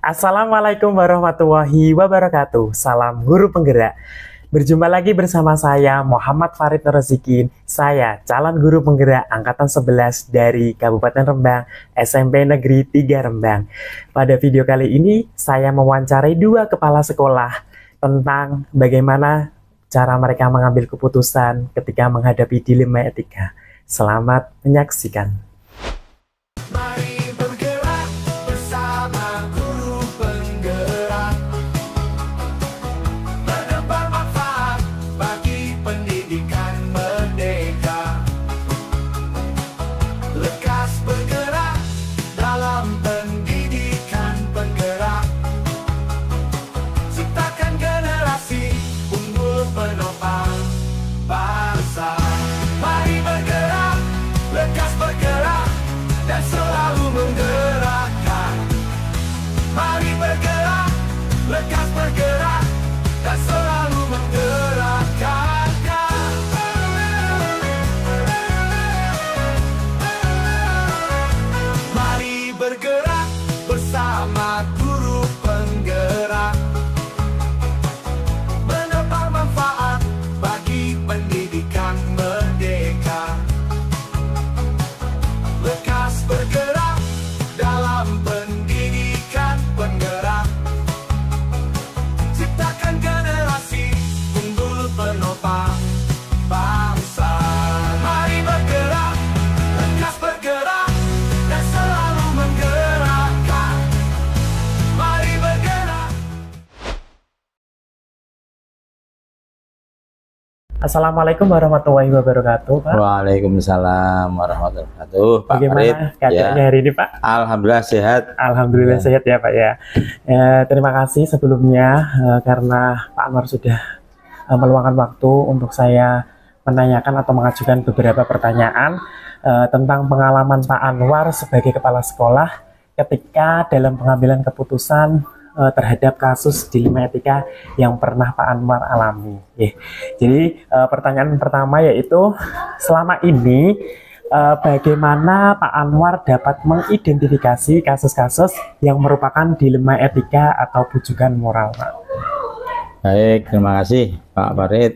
Assalamualaikum warahmatullahi wabarakatuh. Salam guru penggerak. Berjumpa lagi bersama saya Muhammad Farid Nurrozikin. Saya calon guru penggerak angkatan 11 dari Kabupaten Rembang, SMP Negeri 3 Rembang. Pada video kali ini saya mewawancarai dua kepala sekolah tentang bagaimana cara mereka mengambil keputusan ketika menghadapi dilema etika. Selamat menyaksikan. Assalamualaikum warahmatullahi wabarakatuh, Pak. Waalaikumsalam warahmatullahi wabarakatuh, Pak Bagaimana Farid. keadaannya hari ini, Pak? Alhamdulillah sehat. Alhamdulillah sehat ya, Pak ya. Terima kasih sebelumnya karena Pak Anwar sudah meluangkan waktu untuk saya menanyakan atau mengajukan beberapa pertanyaan tentang pengalaman Pak Anwar sebagai kepala sekolah ketika dalam pengambilan keputusan terhadap kasus dilema etika yang pernah Pak Anwar alami. Jadi pertanyaan pertama yaitu selama ini bagaimana Pak Anwar dapat mengidentifikasi kasus-kasus yang merupakan dilema etika atau bujukan moral, Pak? Baik, terima kasih Pak Farid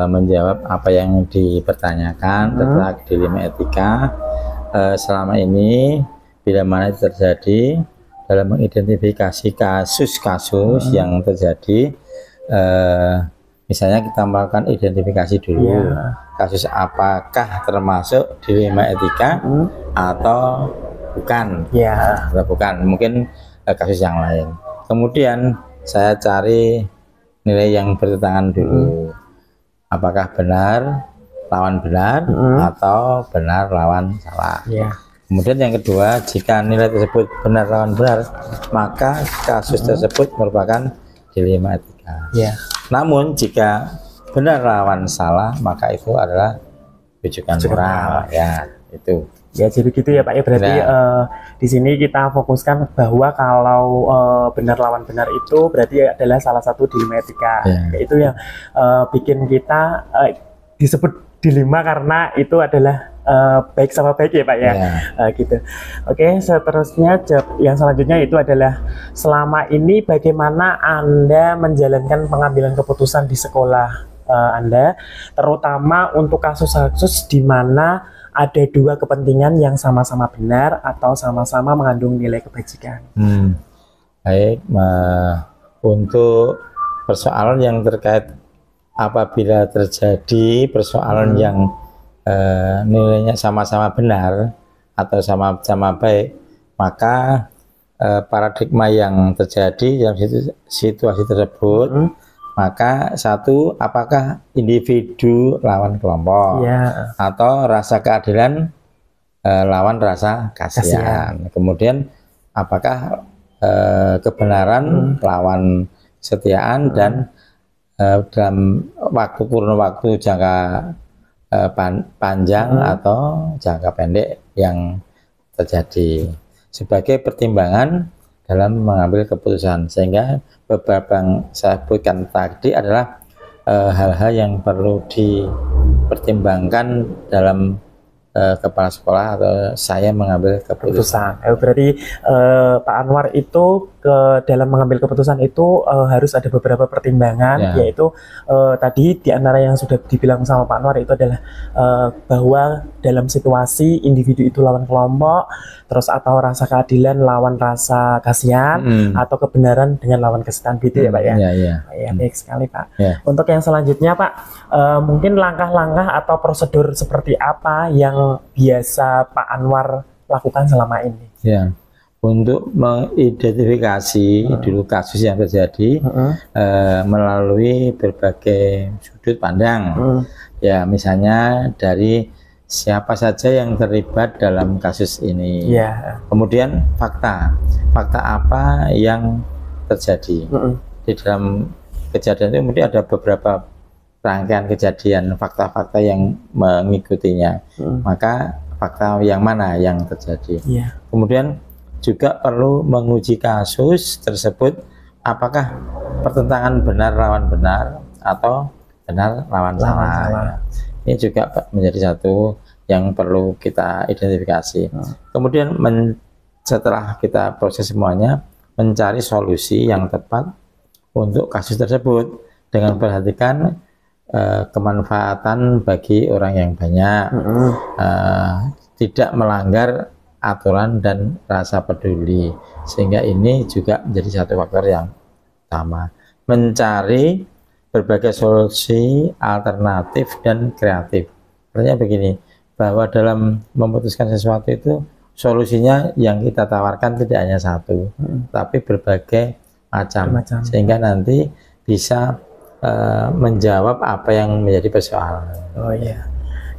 menjawab apa yang dipertanyakan tentang dilema etika. Selama ini bila mana terjadi dalam mengidentifikasi kasus-kasus yang terjadi, misalnya kita melakukan identifikasi dulu, kasus apakah termasuk dilema etika atau bukan, atau bukan, mungkin kasus yang lain. Kemudian saya cari nilai yang bertentangan dulu, apakah benar lawan benar atau benar lawan salah. Kemudian yang kedua, jika nilai tersebut benar lawan benar, maka kasus tersebut merupakan dilema etika. Namun jika benar lawan salah, maka itu adalah bujukan moral. Itu. Ya, jadi gitu ya, Pak ya. Berarti di sini kita fokuskan bahwa kalau benar lawan benar itu berarti adalah salah satu dilema etika. Itu yang bikin kita disebut dilema karena itu adalah baik sama baik ya, Pak ya. Gitu. Oke, seterusnya yang selanjutnya itu adalah selama ini bagaimana Anda menjalankan pengambilan keputusan di sekolah Anda, terutama untuk kasus-kasus di mana ada dua kepentingan yang sama-sama benar atau sama-sama mengandung nilai kebajikan. Baik, untuk persoalan yang terkait apabila terjadi persoalan yang nilainya sama-sama benar atau sama-sama baik, maka paradigma yang terjadi dalam situasi tersebut, maka satu, apakah individu lawan kelompok atau rasa keadilan lawan rasa kasihan. Kemudian apakah kebenaran lawan kesetiaan dan dalam kurun waktu jangka panjang atau jangka pendek yang terjadi sebagai pertimbangan dalam mengambil keputusan. Sehingga beberapa yang saya sebutkan tadi adalah hal-hal yang perlu dipertimbangkan dalam kepala sekolah atau saya mengambil keputusan. Berarti Pak Anwar itu dalam mengambil keputusan itu harus ada beberapa pertimbangan, yaitu tadi di antara yang sudah dibilang sama Pak Anwar itu adalah bahwa dalam situasi individu itu lawan kelompok, terus atau rasa keadilan lawan rasa kasihan, atau kebenaran dengan lawan kesetiaan, gitu ya Pak ya. Ya, baik sekali Pak. Untuk yang selanjutnya Pak, mungkin langkah-langkah atau prosedur seperti apa yang biasa Pak Anwar lakukan selama ini? Ya, untuk mengidentifikasi dulu kasus yang terjadi melalui berbagai sudut pandang. Ya, misalnya dari siapa saja yang terlibat dalam kasus ini. Kemudian fakta apa yang terjadi di dalam kejadian itu. Kemudian ada beberapa rangkaian kejadian, fakta-fakta yang mengikutinya. Maka fakta yang mana yang terjadi. Kemudian juga perlu menguji kasus tersebut, apakah pertentangan benar lawan benar atau benar lawan salah. Ini juga menjadi satu yang perlu kita identifikasi. Kemudian setelah kita proses semuanya, mencari solusi yang tepat untuk kasus tersebut dengan perhatikan kemanfaatan bagi orang yang banyak, tidak melanggar aturan dan rasa peduli, sehingga ini juga menjadi satu faktor yang utama. Mencari berbagai solusi alternatif dan kreatif. Artinya begini, bahwa dalam memutuskan sesuatu itu solusinya yang kita tawarkan tidak hanya satu, tapi berbagai macam, sehingga nanti bisa menjawab apa yang menjadi persoalan. Oh iya,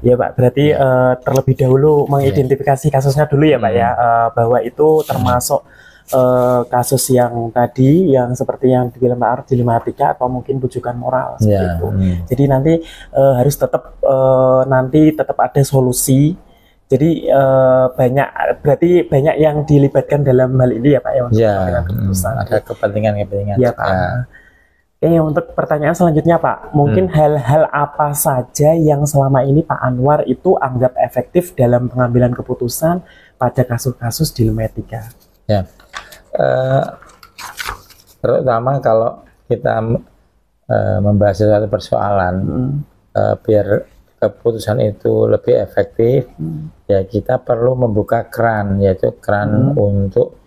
ya Pak. Berarti terlebih dahulu mengidentifikasi kasusnya dulu ya Pak ya, bahwa itu termasuk kasus yang tadi yang seperti yang dibilang Pak Arif, dilematika atau mungkin bujukan moral seperti itu. Jadi nanti harus tetap ada solusi. Jadi berarti banyak yang dilibatkan dalam hal ini ya Pak ya. Ada kepentingan-kepentingan. Ya Pak. Untuk pertanyaan selanjutnya Pak, mungkin hal-hal apa saja yang selama ini Pak Anwar itu anggap efektif dalam pengambilan keputusan pada kasus-kasus dilema etika? Ya, terutama kalau kita membahas suatu persoalan, biar keputusan itu lebih efektif, ya kita perlu membuka keran, yaitu keran untuk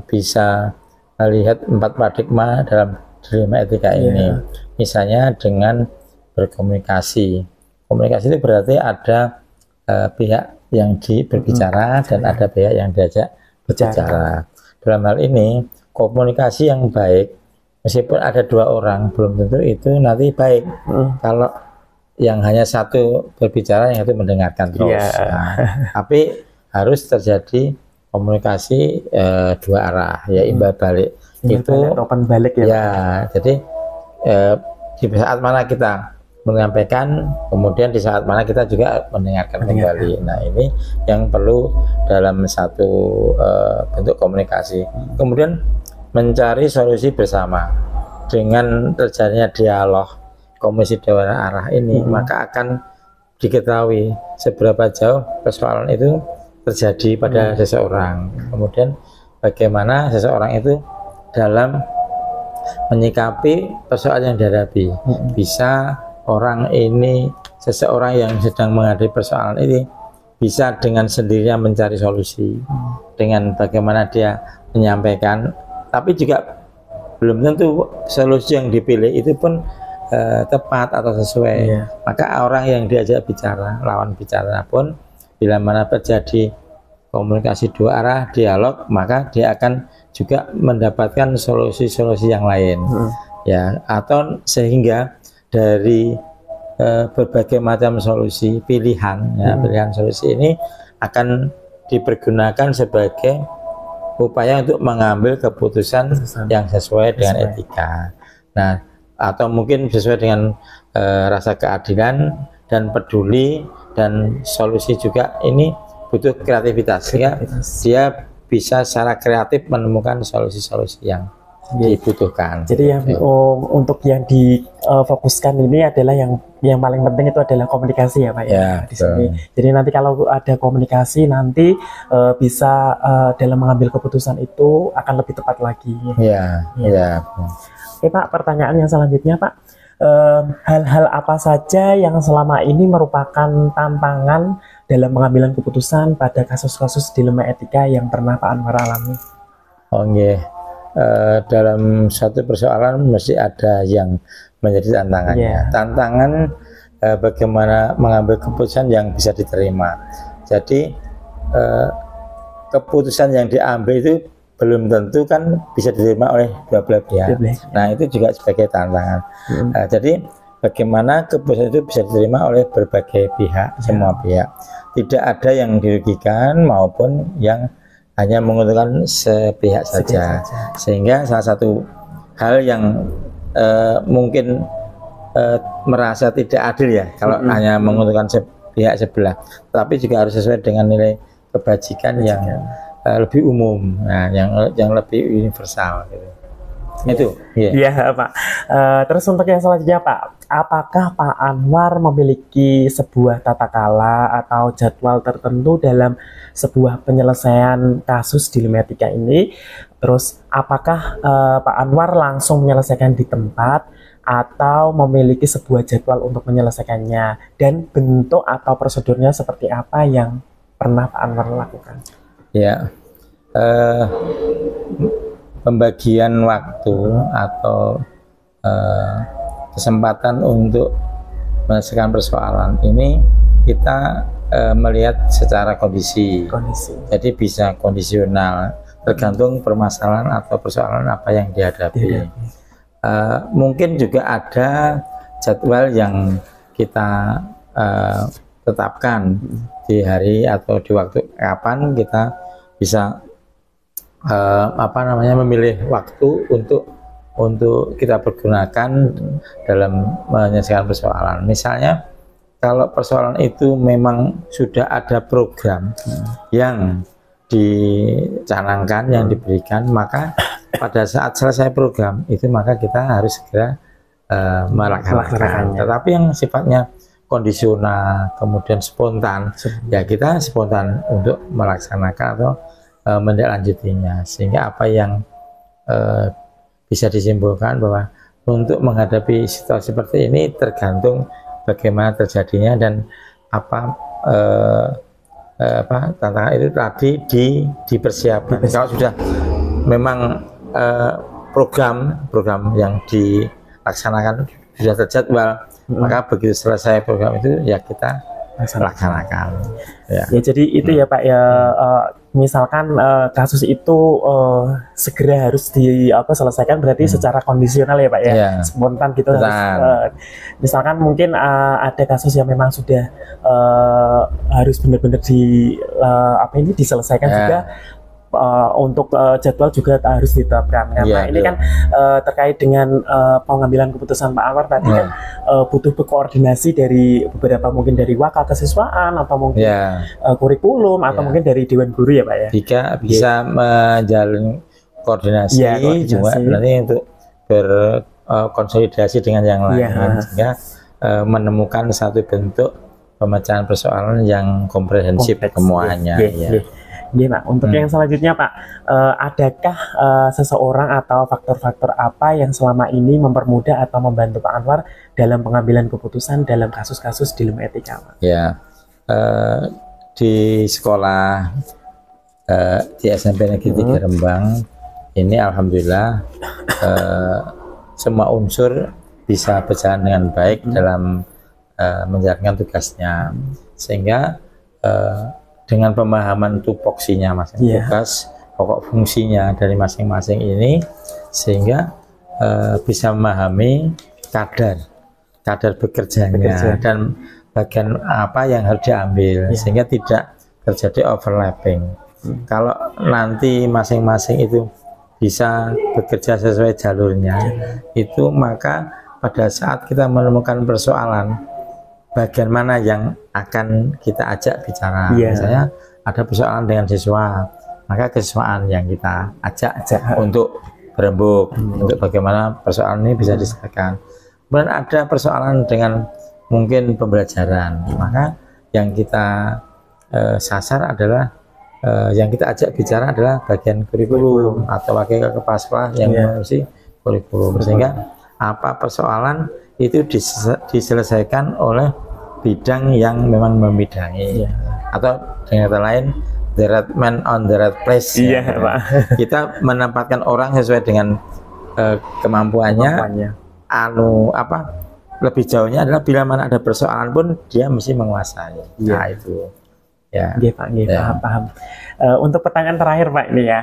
bisa melihat 4 paradigma dalam dilema etika ini. Misalnya dengan berkomunikasi. Komunikasi itu berarti ada pihak yang berbicara dan ada pihak yang diajak berbicara. Dalam hal ini komunikasi yang baik, meskipun ada 2 orang, belum tentu itu nanti baik. Kalau yang hanya satu berbicara, yang itu mendengarkan terus. Tapi harus terjadi komunikasi 2 arah, ya imbal balik. Itu open balik ya. Jadi di saat mana kita menyampaikan, kemudian di saat mana kita juga mendengarkan kembali. Nah, ini yang perlu dalam satu bentuk komunikasi. Kemudian mencari solusi bersama. Dengan terjadinya dialog komisi 2 arah ini, maka akan diketahui seberapa jauh persoalan itu terjadi pada seseorang. Kemudian bagaimana seseorang itu dalam menyikapi persoalan yang dihadapi. Bisa orang ini, seseorang yang sedang menghadapi persoalan ini, bisa dengan sendirinya mencari solusi, dengan bagaimana dia menyampaikan, tapi juga belum tentu solusi yang dipilih itu pun tepat atau sesuai. Maka orang yang diajak bicara, lawan bicara pun, bila mana terjadi komunikasi 2 arah, dialog, maka dia akan juga mendapatkan solusi-solusi yang lain. Ya, atau sehingga dari berbagai macam solusi pilihan, ya, pilihan solusi ini akan dipergunakan sebagai upaya untuk mengambil keputusan yang sesuai dengan etika. Nah, atau mungkin sesuai dengan rasa keadilan dan peduli, dan solusi juga ini butuh kreativitas, ya. Dia bisa secara kreatif menemukan solusi-solusi yang dibutuhkan. Jadi yang untuk yang difokuskan ini adalah yang paling penting itu adalah komunikasi ya Pak ya, di sini. Jadi nanti kalau ada komunikasi nanti bisa dalam mengambil keputusan itu akan lebih tepat lagi. Ya. Oke Pak, pertanyaan yang selanjutnya Pak, hal-hal apa saja yang selama ini merupakan tantangan dalam pengambilan keputusan pada kasus-kasus dilema etika yang pernah Pak Anwar alami? Dalam satu persoalan mesti ada yang menjadi tantangannya. Tantangan bagaimana mengambil keputusan yang bisa diterima. Jadi keputusan yang diambil itu belum tentu kan bisa diterima oleh dua belah pihak. Nah itu juga sebagai tantangan. Jadi bagaimana keputusan itu bisa diterima oleh berbagai pihak, semua pihak. Tidak ada yang dirugikan maupun yang hanya menguntungkan sepihak saja. Sehingga salah satu hal yang mungkin merasa tidak adil ya kalau hanya menguntungkan sepihak sebelah, tapi juga harus sesuai dengan nilai kebajikan yang lebih umum, yang lebih universal gitu. Itu Iya Pak. Terus untuk yang selanjutnya Pak, apakah Pak Anwar memiliki sebuah tata cara atau jadwal tertentu dalam sebuah penyelesaian kasus dilema etika ini? Terus apakah Pak Anwar langsung menyelesaikan di tempat atau memiliki sebuah jadwal untuk menyelesaikannya, dan bentuk atau prosedurnya seperti apa yang pernah Pak Anwar lakukan? Ya, pembagian waktu atau kesempatan untuk menyelesaikan persoalan ini kita melihat secara kondisi. Jadi bisa kondisional, tergantung permasalahan atau persoalan apa yang dihadapi. Mungkin juga ada jadwal yang kita tetapkan di hari atau di waktu kapan kita bisa memilih waktu untuk kita pergunakan dalam menyelesaikan persoalan. Misalnya kalau persoalan itu memang sudah ada program yang dicanangkan, yang diberikan, maka pada saat selesai program itu maka kita harus segera melaksanakan. Tetapi yang sifatnya kondisional kemudian spontan, ya kita spontan untuk melaksanakan atau menindaklanjutinya, sehingga apa yang bisa disimpulkan bahwa untuk menghadapi situasi seperti ini tergantung bagaimana terjadinya dan tantangan itu tadi dipersiapkan. Kalau sudah memang program yang dilaksanakan sudah terjadwal, maka begitu selesai program itu ya kita laksanakan. Ya jadi itu ya Pak ya, misalkan kasus itu segera harus selesaikan, berarti secara kondisional ya Pak ya, spontan gitu. Misalkan mungkin ada kasus yang memang sudah harus benar-benar diselesaikan juga. Untuk jadwal juga harus ditetapkan karena ini kan terkait dengan pengambilan keputusan Pak Anwar tadi kan butuh berkoordinasi dari beberapa, mungkin dari wakil kesiswaan atau mungkin kurikulum atau mungkin dari dewan guru ya Pak ya. Jika bisa menjalin koordinasi juga nanti untuk berkonsolidasi dengan yang lain sehingga menemukan satu bentuk pemecahan persoalan yang komprehensif semuanya. Pak, untuk yang selanjutnya Pak, adakah seseorang atau faktor-faktor apa yang selama ini mempermudah atau membantu Pak Anwar dalam pengambilan keputusan dalam kasus-kasus dilema etika Pak? Ya, di sekolah di SMP Negeri 3 Rembang ini alhamdulillah semua unsur bisa berjalan dengan baik dalam menjalankan tugasnya, sehingga dengan pemahaman tupoksinya masing-masing tugas, pokok fungsinya dari masing-masing ini, sehingga bisa memahami kadar bekerjanya dan bagian apa yang harus diambil, sehingga tidak terjadi overlapping. Kalau nanti masing-masing itu bisa bekerja sesuai jalurnya, itu maka pada saat kita menemukan persoalan, bagian mana yang akan kita ajak bicara. Misalnya ada persoalan dengan siswa, maka kesiswaan yang kita ajak untuk berembuk untuk bagaimana persoalan ini bisa diselesaikan. Kemudian ada persoalan dengan mungkin pembelajaran, maka yang kita sasar adalah yang kita ajak bicara adalah bagian kurikulum atau wakil kepala sekolah yang mengurusi kurikulum, sehingga apa persoalan itu diselesaikan oleh bidang yang memang membidangi, atau dengan kata lain the right man on the right place. Pak. Kita menempatkan orang sesuai dengan kemampuannya. Lebih jauhnya adalah bila mana ada persoalan pun dia mesti menguasai. Nah itu ya. Pak, paham. Untuk pertanyaan terakhir Pak ini ya,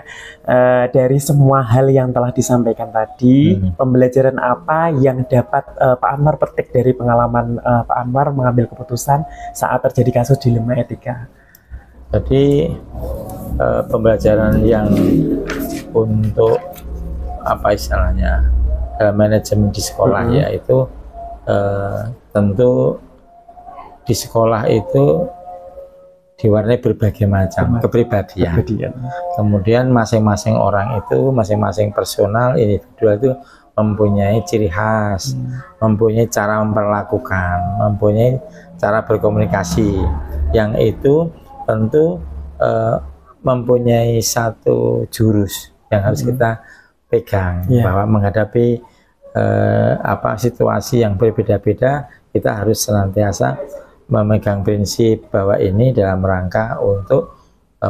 dari semua hal yang telah disampaikan tadi, pembelajaran apa yang dapat Pak Anwar petik dari pengalaman Pak Anwar mengambil keputusan saat terjadi kasus dilema etika? Jadi pembelajaran yang untuk apa istilahnya manajemen di sekolah yaitu tentu di sekolah itu diwarnai berbagai macam kepribadian. Kemudian masing-masing orang itu, masing-masing personal individual itu mempunyai ciri khas, mempunyai cara memperlakukan, mempunyai cara berkomunikasi, yang itu tentu mempunyai satu jurus yang harus kita pegang, bahwa menghadapi situasi yang berbeda-beda, kita harus senantiasa memegang prinsip bahwa ini dalam rangka untuk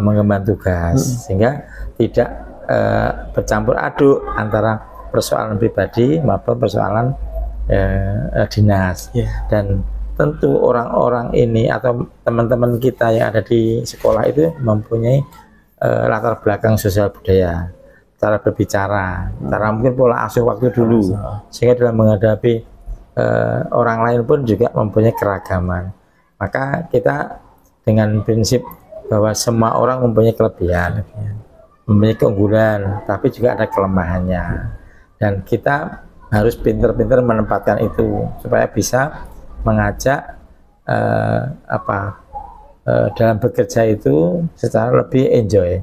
mengemban tugas, sehingga tidak bercampur aduk antara persoalan pribadi maupun persoalan dinas. Dan tentu orang-orang ini atau teman-teman kita yang ada di sekolah itu mempunyai latar belakang sosial budaya, cara berbicara, cara mungkin pola asuh waktu dulu, sehingga dalam menghadapi orang lain pun juga mempunyai keragaman. Maka kita dengan prinsip bahwa semua orang mempunyai kelebihan, mempunyai keunggulan, tapi juga ada kelemahannya, dan kita harus pintar-pintar menempatkan itu supaya bisa mengajak dalam bekerja itu secara lebih enjoy,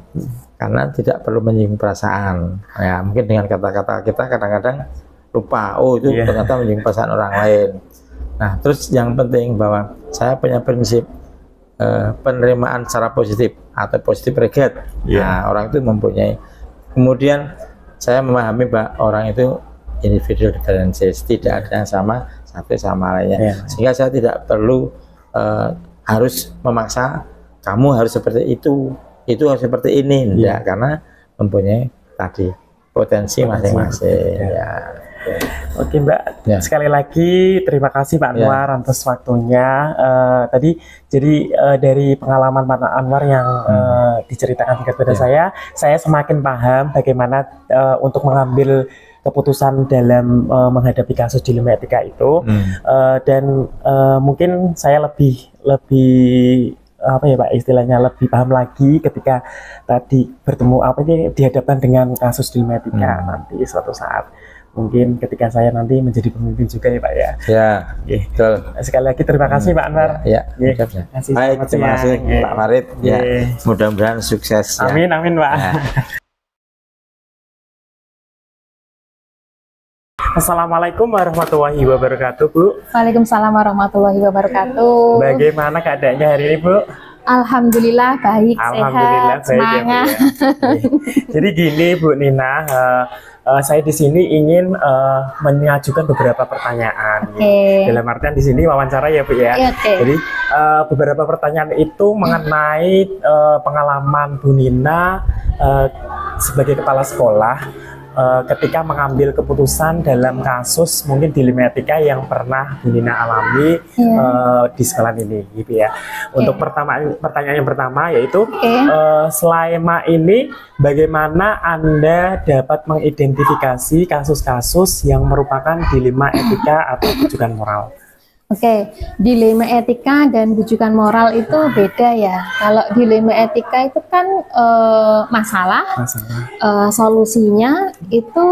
karena tidak perlu menyinggung perasaan. Ya, mungkin dengan kata-kata kita kadang-kadang lupa, oh itu ternyata menyinggung perasaan orang lain. Nah, terus yang penting bahwa saya punya prinsip penerimaan secara positif atau positif regret. Nah, orang itu mempunyai. Kemudian saya memahami bahwa orang itu individual differences, tidak ada yang sama satu sama lainnya, sehingga saya tidak perlu harus memaksa kamu harus seperti itu harus seperti ini, enggak, karena mempunyai tadi potensi masing-masing. Oke Mbak, sekali lagi terima kasih Pak Anwar atas waktunya. Tadi jadi dari pengalaman Pak Anwar yang diceritakan kepada saya semakin paham bagaimana untuk mengambil keputusan dalam menghadapi kasus dilema etika itu, dan mungkin saya lebih apa ya Pak istilahnya, lebih paham lagi ketika tadi bertemu dihadapkan dengan kasus dilema etika nanti suatu saat. Mungkin ketika saya nanti menjadi pemimpin juga ya Pak ya. Betul. Sekali lagi terima kasih Pak Anwar. Baik, terima kasih Pak Farid. Mudah-mudahan sukses. Amin, amin Pak. Assalamualaikum warahmatullahi wabarakatuh Bu. Waalaikumsalam warahmatullahi wabarakatuh. Bagaimana keadaannya hari ini Bu? Alhamdulillah baik, Alhamdulillah sehat, semangat. Jadi gini Bu Nina, saya di sini ingin mengajukan beberapa pertanyaan. Dalam artian di sini wawancara ya Bu ya. Jadi beberapa pertanyaan itu mengenai pengalaman Bu Nina sebagai kepala sekolah ketika mengambil keputusan dalam kasus mungkin dilema etika yang pernah Bu Nina alami di sekolah ini, gitu ya. Untuk pertanyaan yang pertama yaitu selama ini bagaimana Anda dapat mengidentifikasi kasus-kasus yang merupakan dilema etika atau bujukan moral? Dilema etika dan bujukan moral itu beda ya. Kalau dilema etika itu kan masalah. Solusinya itu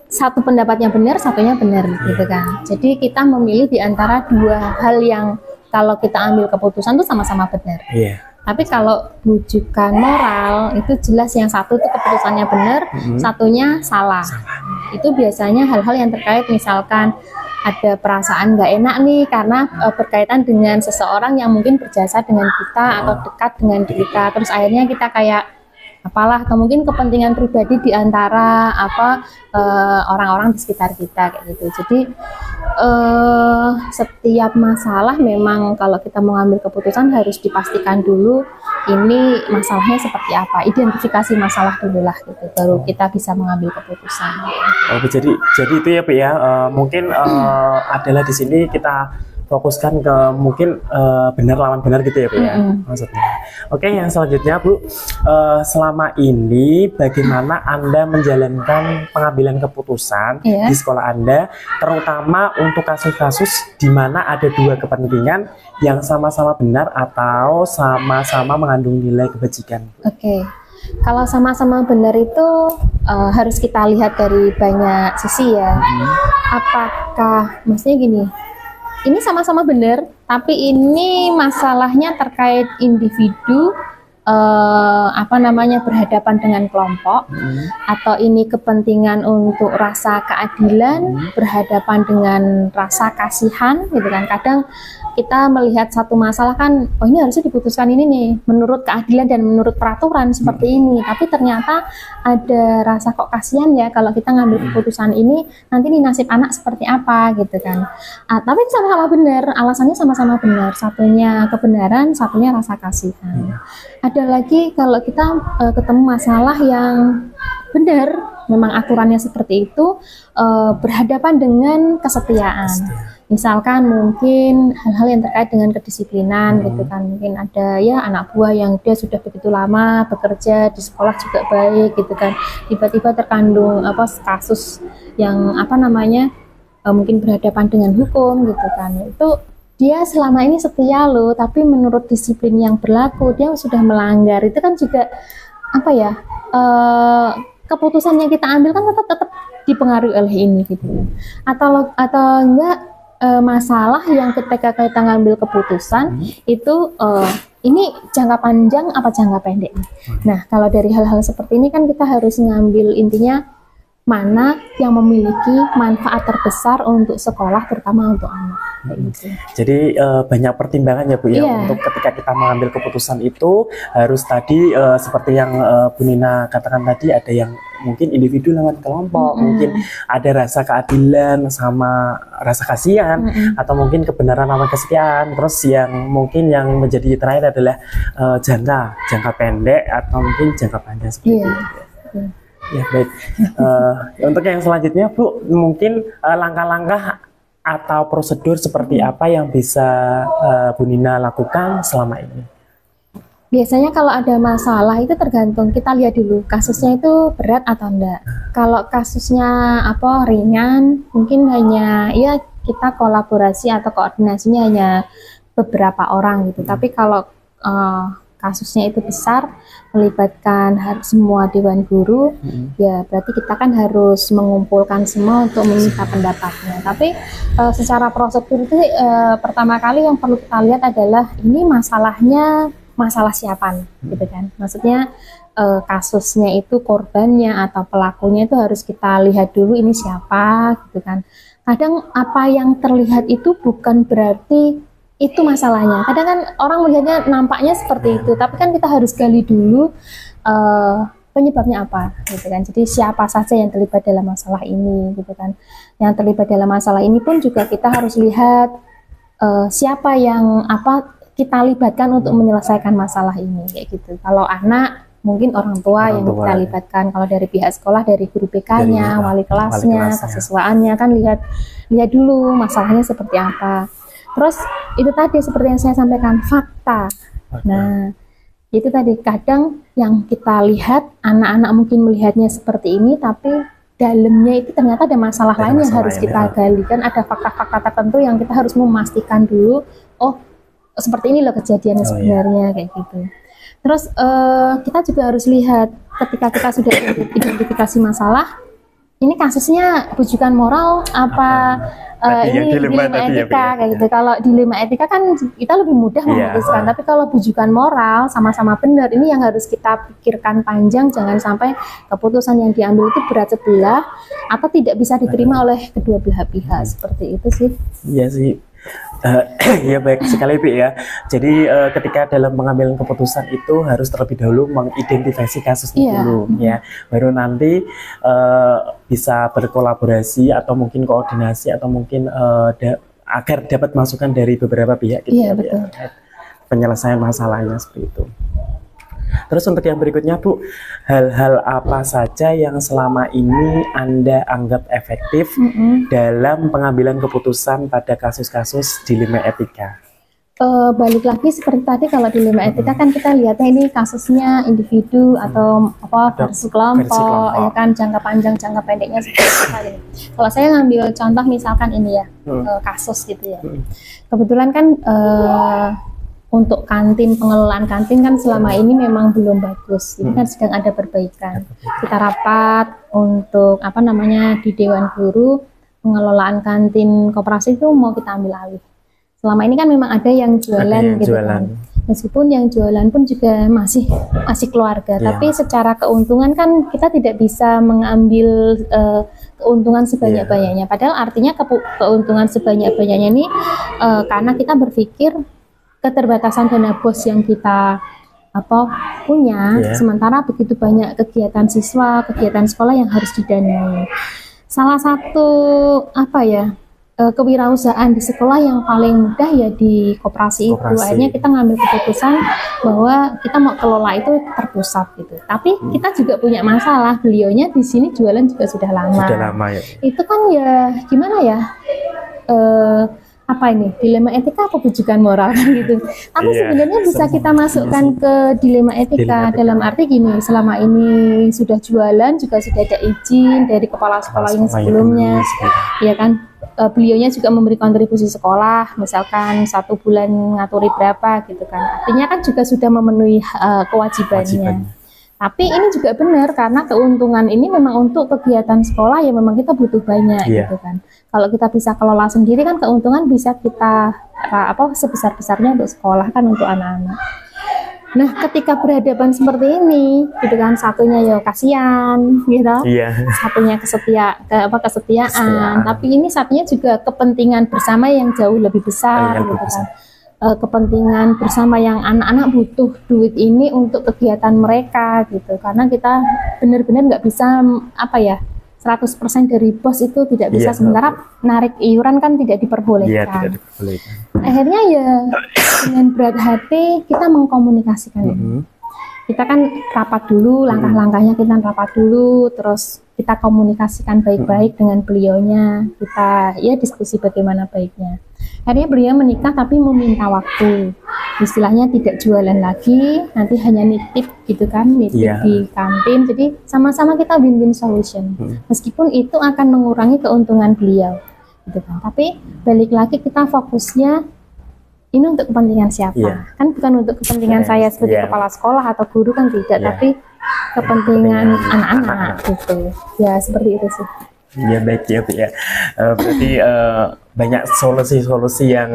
satu pendapatnya benar, satunya benar gitu kan. Jadi kita memilih di antara dua hal yang kalau kita ambil keputusan itu sama-sama benar. Tapi kalau bujukan moral itu jelas yang satu itu keputusannya benar, satunya salah. Itu biasanya hal-hal yang terkait misalkan ada perasaan nggak enak nih karena berkaitan dengan seseorang yang mungkin berjasa dengan kita atau dekat dengan kita. Terus akhirnya kita kayak apalah, atau mungkin kepentingan pribadi di antara orang-orang di sekitar kita kayak gitu. Jadi setiap masalah memang kalau kita mau ngambil keputusan harus dipastikan dulu ini masalahnya seperti apa, identifikasi masalah dulu lah gitu, baru kita bisa mengambil keputusan. Oh, jadi itu ya Bu ya, mungkin adalah di sini kita fokuskan ke mungkin benar lawan benar gitu ya Bu ya, maksudnya. Oke, yang selanjutnya Bu, selama ini bagaimana Anda menjalankan pengambilan keputusan di sekolah Anda, terutama untuk kasus-kasus di mana ada dua kepentingan yang sama-sama benar atau sama-sama mengandung nilai kebajikan? Oke. Kalau sama-sama benar itu harus kita lihat dari banyak sisi ya. Apakah maksudnya gini, ini sama-sama benar, tapi ini masalahnya terkait individu, berhadapan dengan kelompok, atau ini kepentingan untuk rasa keadilan berhadapan dengan rasa kasihan, gitu kan. Kadang kita melihat satu masalah kan, oh ini harusnya diputuskan ini nih, menurut keadilan dan menurut peraturan seperti ini, tapi ternyata ada rasa kok kasihan ya kalau kita ngambil keputusan ini, nanti nih nasib anak seperti apa gitu kan. Tapi sama-sama benar, alasannya sama-sama benar, satunya kebenaran, satunya rasa kasihan. Ada lagi kalau kita ketemu masalah yang benar, memang aturannya seperti itu, berhadapan dengan kesetiaan. Misalkan mungkin hal-hal yang terkait dengan kedisiplinan gitu kan, mungkin ada ya anak buah yang dia sudah begitu lama bekerja di sekolah juga baik gitu kan, tiba-tiba terkandung kasus yang mungkin berhadapan dengan hukum gitu kan, itu dia selama ini setia loh, tapi menurut disiplin yang berlaku dia sudah melanggar. Itu kan juga keputusan yang kita ambil kan tetap dipengaruhi oleh ini gitu. Atau enggak, masalah yang ketika kita ngambil keputusan itu ini jangka panjang apa jangka pendek. Nah, kalau dari hal-hal seperti ini kan kita harus ngambil intinya mana yang memiliki manfaat terbesar untuk sekolah, terutama untuk anak. Gitu. Jadi banyak pertimbangan ya Bu ya, untuk ketika kita mengambil keputusan itu harus tadi seperti yang Bu Nina katakan tadi, ada yang mungkin individu lawan kelompok, mungkin ada rasa keadilan sama rasa kasihan, atau mungkin kebenaran lawan kesetiaan. Terus yang mungkin yang menjadi terakhir adalah jangka pendek atau mungkin jangka panjang seperti itu. Ya baik. Untuk yang selanjutnya Bu, mungkin langkah-langkah atau prosedur seperti apa yang bisa Bu Nina lakukan selama ini? Biasanya kalau ada masalah itu tergantung, kita lihat dulu kasusnya itu berat atau enggak. Kalau kasusnya ringan, mungkin hanya ya kita kolaborasi atau koordinasinya hanya beberapa orang gitu. Tapi kalau kasusnya itu besar, melibatkan semua dewan guru, ya berarti kita kan harus mengumpulkan semua untuk meminta pendapatnya. Tapi secara prosedur itu pertama kali yang perlu kita lihat adalah ini masalahnya masalah siapa gitu kan. Maksudnya kasusnya itu korbannya atau pelakunya itu harus kita lihat dulu ini siapa gitu kan. Kadang apa yang terlihat itu bukan berarti itu masalahnya. Kadang kan orang melihatnya nampaknya seperti itu, tapi kan kita harus gali dulu penyebabnya apa gitu kan. Jadi siapa saja yang terlibat dalam masalah ini gitu kan. Yang terlibat dalam masalah ini pun juga kita harus lihat siapa yang kita libatkan untuk menyelesaikan masalah ini kayak gitu. Kalau anak mungkin orang tua yang kita libatkan, kalau dari pihak sekolah dari guru BK-nya, wali kelasnya, kesiswaannya kan lihat dulu masalahnya seperti apa. Terus itu tadi seperti yang saya sampaikan, fakta. Nah, itu tadi kadang yang kita lihat anak-anak mungkin melihatnya seperti ini, tapi dalamnya itu ternyata ada masalah lain yang harus kita gali. Kan ada fakta-fakta tertentu yang kita harus memastikan dulu, oh seperti ini loh kejadiannya sebenarnya kayak gitu. Terus kita juga harus lihat ketika kita sudah identifikasi masalah, ini kasusnya bujukan moral apa ini dilema etika kayak gitu. Kalau dilema etika kan kita lebih mudah memutuskan, tapi kalau bujukan moral sama-sama benar, ini yang harus kita pikirkan panjang, jangan sampai keputusan yang diambil itu berat sebelah atau tidak bisa diterima oleh kedua belah pihak. Seperti itu sih. Iya sih. Ya baik sekali Bi ya. Jadi ketika dalam pengambilan keputusan itu harus terlebih dahulu mengidentifikasi kasusnya dulu ya. Baru nanti bisa berkolaborasi atau mungkin koordinasi atau mungkin agar dapat masukan dari beberapa pihak gitu ya, betul. Penyelesaian masalahnya seperti itu. Terus untuk yang berikutnya Bu, hal-hal apa saja yang selama ini Anda anggap efektif dalam pengambilan keputusan pada kasus-kasus dilema etika? Balik lagi seperti tadi, kalau dilema etika kan kita lihatnya ini kasusnya individu atau versus kelompok, ya kan, jangka panjang, jangka pendeknya seperti apa ini. Kalau saya ngambil contoh misalkan ini ya, kasus gitu ya. Kebetulan kan untuk kantin, pengelolaan kantin kan selama ini memang belum bagus. Ini kan sedang ada perbaikan. Kita rapat untuk di Dewan Guru, pengelolaan kantin koperasi itu mau kita ambil alih. Selama ini kan memang ada yang jualan gitu kan. Meskipun yang jualan pun juga masih keluarga, tapi secara keuntungan kan kita tidak bisa mengambil keuntungan sebanyak-banyaknya. Padahal artinya keuntungan sebanyak-banyaknya ini karena kita berpikir keterbatasan dana bos yang kita punya, sementara begitu banyak kegiatan siswa, kegiatan sekolah yang harus didanai. Salah satu kewirausahaan di sekolah yang paling mudah ya di koperasi. Itu akhirnya kita ngambil keputusan bahwa kita mau kelola itu terpusat gitu. Tapi kita juga punya masalah, beliaunya di sini jualan juga sudah lama. Ya. Itu kan ya gimana ya? Dilema etika apa bujukan moral kan gitu. Tapi sebenarnya bisa kita masukkan ke dilema etika dalam arti gini, selama ini sudah jualan juga sudah ada izin dari kepala sekolah yang sebelumnya, ya kan. Beliaunya juga memberi kontribusi sekolah, misalkan 1 bulan ngaturi berapa gitu kan. Artinya kan juga sudah memenuhi kewajibannya. Tapi ini juga benar karena keuntungan ini memang untuk kegiatan sekolah ya memang kita butuh banyak gitu kan. Kalau kita bisa kelola sendiri kan keuntungan bisa kita sebesar-besarnya untuk sekolah kan, untuk anak-anak. Nah, ketika berhadapan seperti ini, gitu kan, satunya ya kasihan, gitu, satunya kesetiaan, tapi ini satunya juga kepentingan bersama yang jauh lebih besar, gitu kan. Kepentingan bersama yang anak-anak butuh duit ini untuk kegiatan mereka gitu, karena kita benar-benar nggak bisa 100% dari bos itu tidak bisa, sementara narik iuran kan tidak diperbolehkan. Akhirnya ya dengan berat hati kita mengkomunikasikan ini. Kita kan rapat dulu, langkah-langkahnya kita rapat dulu, terus kita komunikasikan baik-baik dengan beliaunya, kita diskusi bagaimana baiknya. Akhirnya beliau menikah tapi meminta waktu, istilahnya tidak jualan lagi, nanti hanya nitip gitu kan, nitip di kantin, jadi sama-sama kita win-win solution. Meskipun itu akan mengurangi keuntungan beliau, gitu kan. Tapi balik lagi kita fokusnya ini untuk kepentingan siapa? Kan bukan untuk kepentingan saya sebagai kepala sekolah atau guru kan tidak, tapi kepentingan anak-anak gitu. Ya seperti itu sih. Ya baik ya Bu ya. Berarti banyak solusi-solusi yang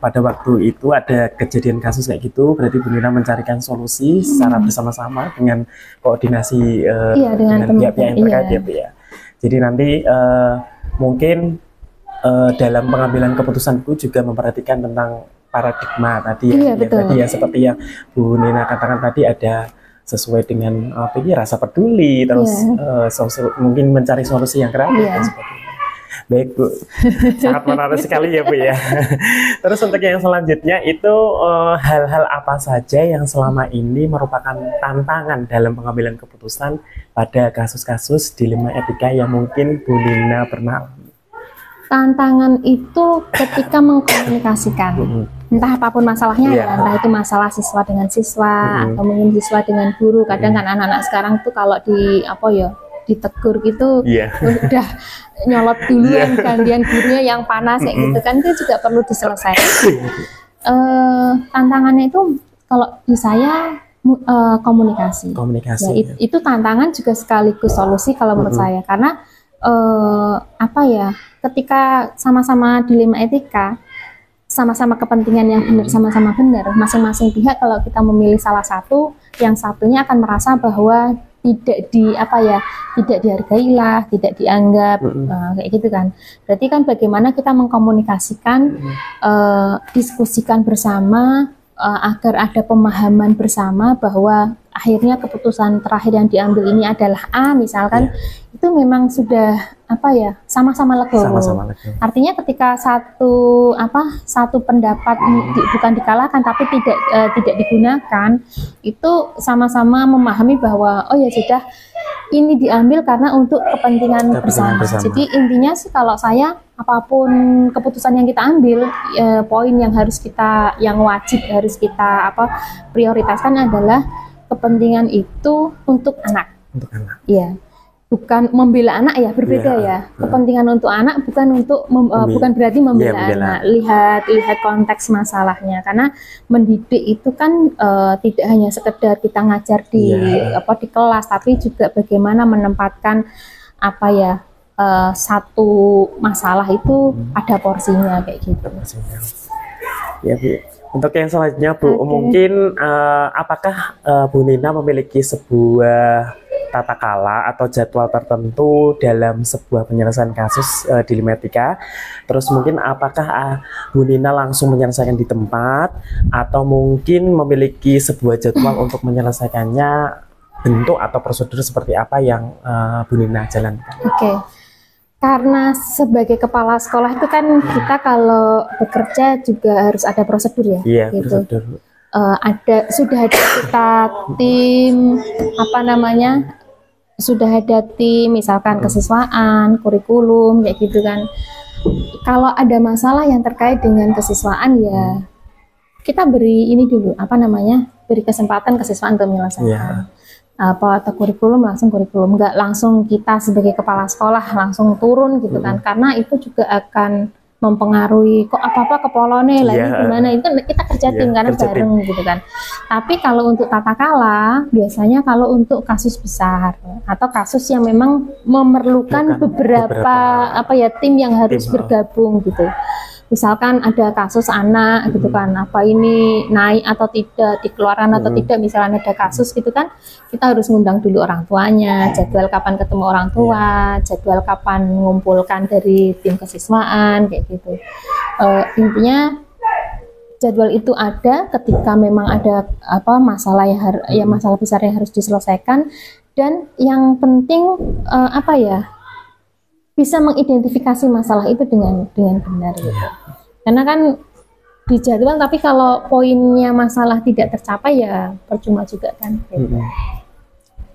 pada waktu itu ada kejadian kasus kayak gitu. Berarti Bu Nina mencarikan solusi secara bersama-sama dengan koordinasi dengan pihak-pihak yang terkait ya Bu ya. Jadi nanti mungkin dalam pengambilan keputusan itu juga memperhatikan tentang paradigma tadi ya, seperti yang Bu Nina katakan tadi, ada sesuai dengan rasa peduli, terus mungkin mencari solusi yang kreatif dan sebagainya. Baik Bu, sangat menarik sekali ya Bu ya. Terus untuk yang selanjutnya itu hal-hal apa saja yang selama ini merupakan tantangan dalam pengambilan keputusan pada kasus-kasus dilema etika yang mungkin Bu Nina pernah? Tantangan itu ketika mengkomunikasikan, entah apapun masalahnya entah itu masalah siswa dengan siswa atau mungkin siswa dengan guru. Kadang kan anak-anak sekarang tuh kalau ditegur gitu udah nyolot duluan, gantian gurunya yang panas kayak gitu kan, itu juga perlu diselesaikan. Tantangannya itu kalau di saya komunikasi. Ya, itu tantangan juga sekaligus solusi kalau menurut saya, karena apa ya, ketika sama-sama dilema etika, sama-sama kepentingan yang benar, sama-sama benar, masing-masing pihak kalau kita memilih salah satu, yang satunya akan merasa bahwa tidak tidak dihargai lah, tidak dianggap, kayak gitu kan. Berarti kan bagaimana kita mengkomunikasikan, diskusikan bersama, agar ada pemahaman bersama bahwa akhirnya keputusan terakhir yang diambil ini adalah A misalkan, itu memang sudah sama-sama legowo. Artinya ketika satu pendapat bukan dikalahkan tapi tidak digunakan, itu sama-sama memahami bahwa oh ya sudah, ini diambil karena untuk kepentingan bersama. Jadi intinya sih kalau saya, apapun keputusan yang kita ambil, poin yang wajib harus kita prioritaskan adalah kepentingan itu untuk anak. Untuk anak. Iya. Bukan membela anak ya, berbeda ya. Kepentingan untuk anak bukan untuk bukan berarti membela anak. Lihat konteks masalahnya. Karena mendidik itu kan tidak hanya sekedar kita ngajar di kelas, tapi juga bagaimana menempatkan satu masalah itu ada porsinya kayak gitu. Ya Bu. Untuk yang selanjutnya Bu, mungkin apakah Bu Nina memiliki sebuah tata kala atau jadwal tertentu dalam sebuah penyelesaian kasus dilema etika? Terus mungkin apakah Bu Nina langsung menyelesaikan di tempat, atau mungkin memiliki sebuah jadwal untuk menyelesaikannya, bentuk atau prosedur seperti apa yang Bu Nina jalankan? Oke. Karena sebagai kepala sekolah itu kan kita kalau bekerja juga harus ada prosedur ya. Iya, gitu. prosedur. Sudah ada kita tim sudah ada tim misalkan kesiswaan, kurikulum kayak gitu kan. Kalau ada masalah yang terkait dengan kesiswaan ya kita beri ini dulu beri kesempatan kesiswaan untuk menyelesaikan. Atau kurikulum nggak langsung kita sebagai kepala sekolah langsung turun gitu kan, karena itu juga akan mempengaruhi kok apa-apa kepolone lagi gimana, itu kita kerja tim karena bareng gitu kan. Tapi kalau untuk tata kala biasanya kalau untuk kasus besar atau kasus yang memang memerlukan beberapa tim yang harus bergabung gitu. Misalkan ada kasus anak gitu kan, ini naik atau tidak, dikeluarkan atau tidak, misalnya ada kasus gitu kan, kita harus ngundang dulu orang tuanya, jadwal kapan ketemu orang tua, jadwal kapan mengumpulkan dari tim kesiswaan kayak gitu. Intinya jadwal itu ada ketika memang ada masalah masalah besar yang harus diselesaikan, dan yang penting bisa mengidentifikasi masalah itu dengan benar gitu. Karena kan di jadwal, tapi kalau poinnya masalah tidak tercapai ya percuma juga kan. Gitu.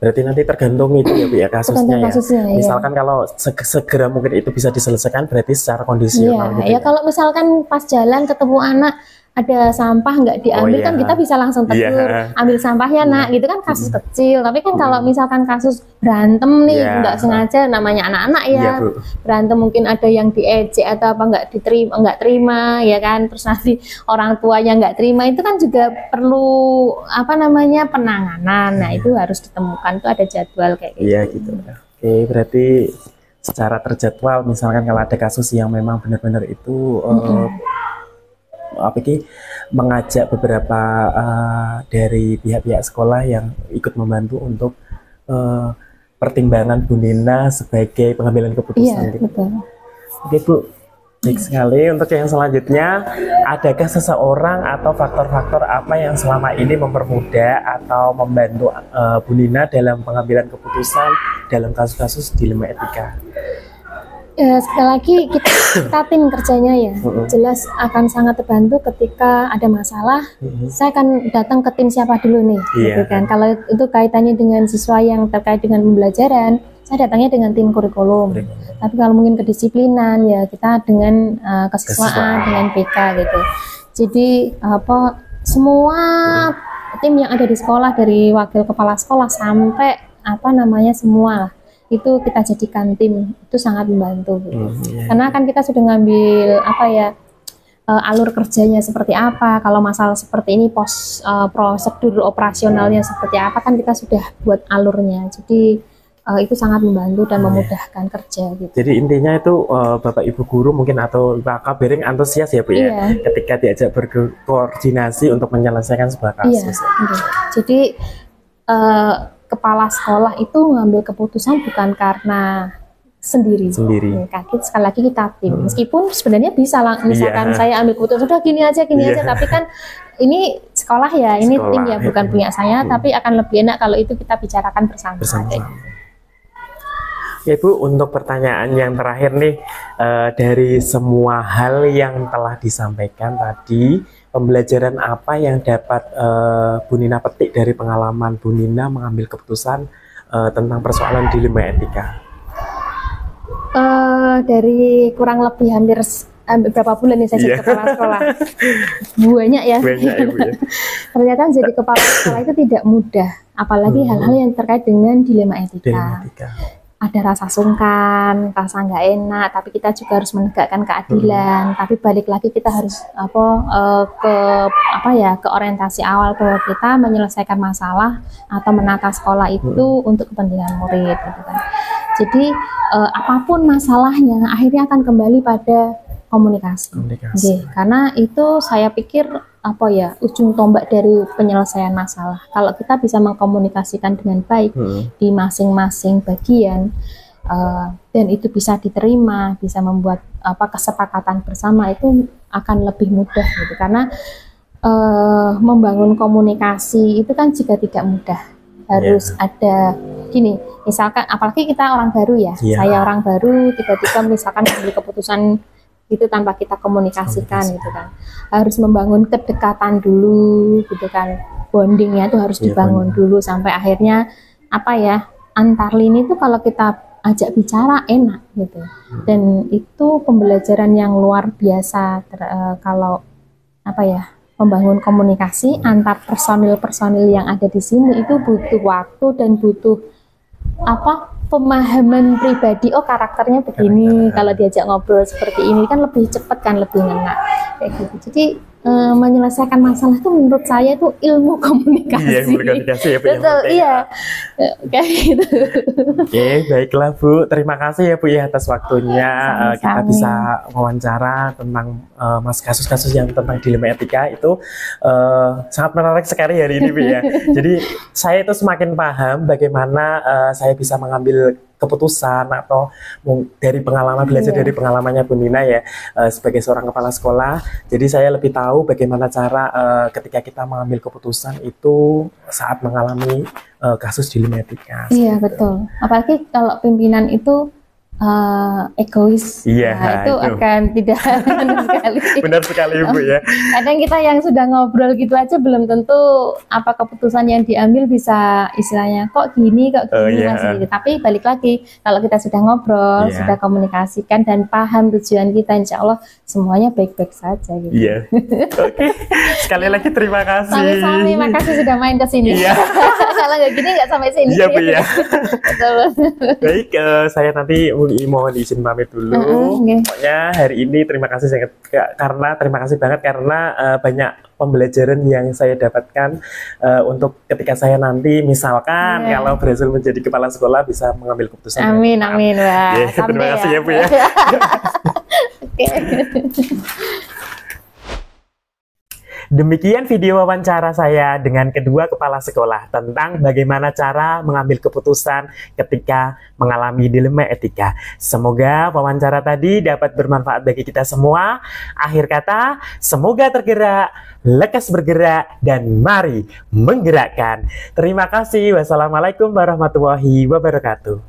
Berarti nanti tergantung itu ya Bu ya, kasusnya ya. Misalkan kalau segera mungkin itu bisa diselesaikan, berarti secara kondisional gitu. Ya kalau misalkan pas jalan ketemu anak ada sampah nggak diambil kan kita bisa langsung tegur, ambil sampahnya nak, gitu kan kasus kecil. Tapi kan kalau misalkan kasus berantem nih nggak sengaja, namanya anak-anak berantem, mungkin ada yang diejek atau nggak terima ya kan, terus nanti orang tuanya nggak terima, itu kan juga perlu penanganan. Nah itu harus ditemukan, tuh ada jadwal kayak gitu. Iya gitu. Oke, berarti secara terjadwal, misalkan kalau ada kasus yang memang benar-benar itu mengajak beberapa dari pihak-pihak sekolah yang ikut membantu untuk pertimbangan Bu Nina sebagai pengambilan keputusan. Betul. Oke Bu, baik sekali. Untuk yang selanjutnya, adakah seseorang atau faktor-faktor apa yang selama ini mempermudah atau membantu Bu Nina dalam pengambilan keputusan dalam kasus-kasus dilema etika? Sekali lagi kita tim kerjanya ya, jelas akan sangat terbantu ketika ada masalah. Saya akan datang ke tim siapa dulu nih, gitu kan. Kalau itu kaitannya dengan siswa yang terkait dengan pembelajaran, saya datangnya dengan tim kurikulum. Tapi kalau mungkin kedisiplinan ya kita dengan kesiswaan, dengan PK gitu. Jadi semua tim yang ada di sekolah, dari wakil kepala sekolah sampai semua lah, itu kita jadikan tim, itu sangat membantu karena kan kita sudah ngambil alur kerjanya seperti apa, kalau masalah seperti ini prosedur operasionalnya seperti apa, kan kita sudah buat alurnya. Jadi itu sangat membantu dan memudahkan kerja gitu. Jadi intinya itu Bapak Ibu guru mungkin atau Kakak Bering antusias ya Bu ya, ketika diajak berkoordinasi untuk menyelesaikan sebuah kasus. Jadi kepala sekolah itu mengambil keputusan bukan karena sendiri. Sekali lagi kita tim. Meskipun sebenarnya bisa misalkan saya ambil keputusan sudah gini aja, tapi kan ini sekolah ya, ini tim ya, bukan punya saya, tapi akan lebih enak kalau itu kita bicarakan bersama. Ya Bu, untuk pertanyaan yang terakhir nih, dari semua hal yang telah disampaikan tadi, pembelajaran apa yang dapat Bu Nina petik dari pengalaman Bu Nina mengambil keputusan tentang persoalan dilema etika? Dari kurang lebih hampir berapa bulan nih saya jadi kepala sekolah? Banyak ya. Ternyata jadi kepala sekolah itu tidak mudah, apalagi hal-hal yang terkait dengan dilema etika. Ada rasa sungkan, rasa nggak enak, tapi kita juga harus menegakkan keadilan. Tapi balik lagi kita harus ke orientasi awal bahwa kita menyelesaikan masalah atau menata sekolah itu untuk kepentingan murid, gitu kan. Jadi apapun masalahnya akhirnya akan kembali pada komunikasi. Karena itu saya pikir ujung tombak dari penyelesaian masalah. Kalau kita bisa mengkomunikasikan dengan baik di masing-masing bagian dan itu bisa diterima, bisa membuat kesepakatan bersama, itu akan lebih mudah gitu. Karena membangun komunikasi itu kan juga tidak mudah. Harus ada gini, misalkan apalagi kita orang baru ya, saya orang baru tiba-tiba misalkan ambil keputusan itu tanpa kita komunikasikan gitu kan, harus membangun kedekatan dulu gitu kan, bondingnya itu harus dibangun dulu sampai akhirnya antar lini itu kalau kita ajak bicara enak gitu. Dan itu pembelajaran yang luar biasa kalau membangun komunikasi antar personil-personil yang ada di sini itu butuh waktu dan butuh pemahaman pribadi. Oh, karakternya begini, kalau diajak ngobrol seperti ini kan lebih cepat kan, lebih ngena kayak gitu. Jadi menyelesaikan masalah itu menurut saya itu ilmu komunikasi. Iya, komunikasi ya Bu. Betul, iya. Kayak gitu. Oke, baiklah Bu. Terima kasih ya Bu ya atas waktunya. Kita bisa wawancara tentang kasus-kasus yang tentang dilema etika itu sangat menarik sekali hari ini Bu ya. Jadi saya itu semakin paham bagaimana saya bisa mengambil keputusan atau dari pengalaman belajar dari pengalamannya Bu Nina ya sebagai seorang kepala sekolah. Jadi saya lebih tahu bagaimana cara ketika kita mengambil keputusan itu saat mengalami kasus dilema etika. Iya betul. Apalagi kalau pimpinan itu egois, itu akan tidak benar sekali. Benar sekali Bu ya. Kadang kita yang sudah ngobrol gitu aja belum tentu keputusan yang diambil bisa istilahnya kok gini masih gitu. Tapi balik lagi kalau kita sudah ngobrol, sudah komunikasikan dan paham tujuan kita, insya Allah semuanya baik-baik saja gitu. Iya. Oke. Sekali lagi terima kasih. Sami-sami, makasih sudah main ke sini. Kalau nggak gini nggak sampai sini. Iya Bu ya. Baik, saya nanti mohon izin pamit dulu. Pokoknya hari ini terima kasih banget karena banyak pembelajaran yang saya dapatkan untuk ketika saya nanti misalkan kalau berhasil menjadi kepala sekolah bisa mengambil keputusan. Amin amin. Wah, terima kasih ya Bu ya. Demikian video wawancara saya dengan kedua kepala sekolah tentang bagaimana cara mengambil keputusan ketika mengalami dilema etika. Semoga wawancara tadi dapat bermanfaat bagi kita semua. Akhir kata, semoga tergerak, lekas bergerak, dan mari menggerakkan. Terima kasih. Wassalamualaikum warahmatullahi wabarakatuh.